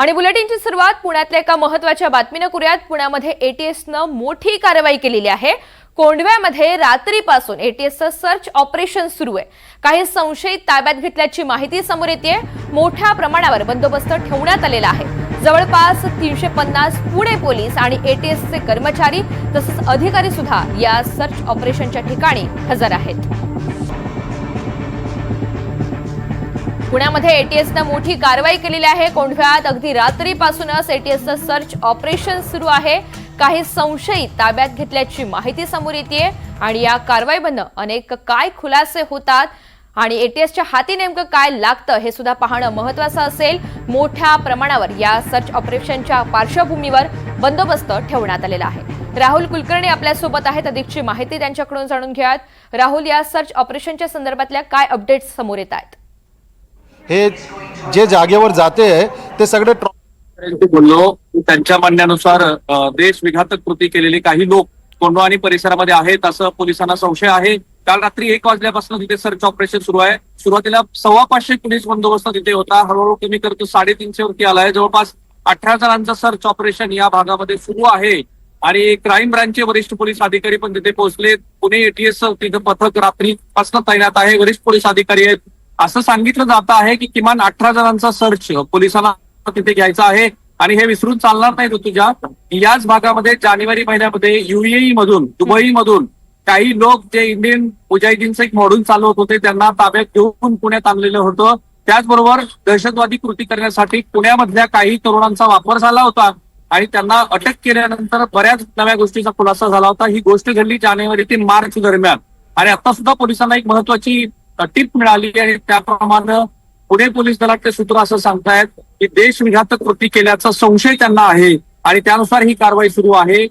आणि बुलेटिनची सुरुवात पुण्यातल्या एका महत्त्वाच्या बातमीने करूयात। पुण्यामध्ये एटीएसनं मोठी कारवाई केलेली आहे। कोंढव्यामध्ये रात्रीपासून एटीएसचं सर्च ऑपरेशन सुरू आहे। काही संशयित ताब्यात घेतल्याची माहिती समोर येते। मोठ्या प्रमाणावर बंदोबस्त ठेवण्यात आलेला आहे। जवळपास 350 पुणे पोलीस आणि एटीएसचे कर्मचारी तसेच अधिकारी सुद्धा या सर्च ऑपरेशनच्या ठिकाणी हजर आहेत। पुण्यामध्ये एटीएसनं मोठी कारवाई केलेली आहे। कोंढव्यात अगदी रात्रीपासूनच एटीएसचं सर्च ऑपरेशन सुरू आहे। काही संशयित ताब्यात घेतल्याची माहिती समोर येते आणि या कारवाईबद्दल अनेक काय खुलासे होतात आणि एटीएसच्या हाती नेमकं काय लागतं हे सुद्धा पाहणं महत्त्वाचं असेल। मोठ्या प्रमाणावर या सर्च ऑपरेशनच्या पार्श्वभूमीवर बंदोबस्त ठेवण्यात आलेला आहे। राहुल कुलकर्णी आपल्या सोबत आहेत। अधिकची माहिती त्यांच्याकडून जाणून घेऊयात। राहुल, या सर्च ऑपरेशनच्या संदर्भातल्या काय अपडेट्स समोर येत आहेत? हे जे जागेवर जाते ते सगळे बोललो त्यांच्या म्हणण्यानुसार देशविघातक कृती केलेली काही लोक कोंढवा आणि परिसरामध्ये आहेत असं पोलिसांना संशय आहे। काल रात्री 1 वाजल्यापासून तिथे सर्च ऑपरेशन सुरू आहे। सुरुवातीला 550 पोलीस बंदोबस्त तिथे होता। हळूहळू कमी करतो 350 वरती आलाय। जवळपास 18 जणांचं सर्च ऑपरेशन या भागामध्ये सुरू आहे आणि क्राईम ब्रांचचे वरिष्ठ पोलीस अधिकारी पण तिथे पोहोचले। पुणे एटीएस तिथे पथक रात्रीपासून तैनात आहे। वरिष्ठ पोलीस अधिकारी आहेत। असं सांगितलं जात आहे की किमान 18 जणांचा सर्च पोलिसांना तिथे घ्यायचा आहे आणि हे विसरून चालणार नाही ऋतुजा। याच भागामध्ये जानेवारी महिन्यामध्ये युएई मधून, दुबई मधून काही लोक जे इंडियन मुजाहिदीनचं एक मॉड्यूल चालवत होते त्यांना ताब्यात घेऊन पुण्यात आणलेलं होतं। त्याचबरोबर दहशतवादी कृती करण्यासाठी पुण्यामधल्या काही तरुणांचा वापर झाला होता आणि त्यांना अटक केल्यानंतर बऱ्याच नव्या गोष्टीचा खुलासा झाला होता। ही गोष्ट घडली जानेवारी ते मार्च दरम्यान आणि आता सुद्धा पोलिसांना एक महत्वाची टिप मिळाली आणि त्याप्रमाणे पुणे पोलीस दलाचे सूत्र असं सांगतायत की देशविघातक कृती केल्याचा संशय त्यांना आहे आणि त्यानुसार ही कारवाई सुरू आहे।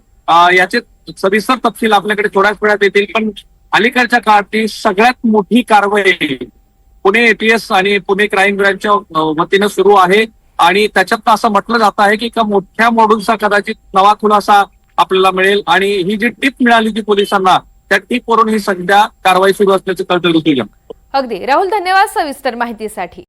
याचे सविस्तर तपशील आपल्याकडे थोड्याच वेळात येतील, पण अलीकडच्या काळातली सगळ्यात मोठी कारवाई पुणे एटीएस आणि पुणे क्राईम ब्रँचच्या वतीनं सुरू आहे आणि त्याच्यात असं म्हटलं जात आहे की एका मोठ्या मॉड्यूलचा कदाचित नवा खुलासा आपल्याला मिळेल आणि ही जी टिप मिळाली ती पोलिसांना, त्या टिपवरून ही सध्या कारवाई सुरू असल्याचं कळतं ऋतुजा। अगदी राहुल, धन्यवाद सविस्तर माहितीसाठी।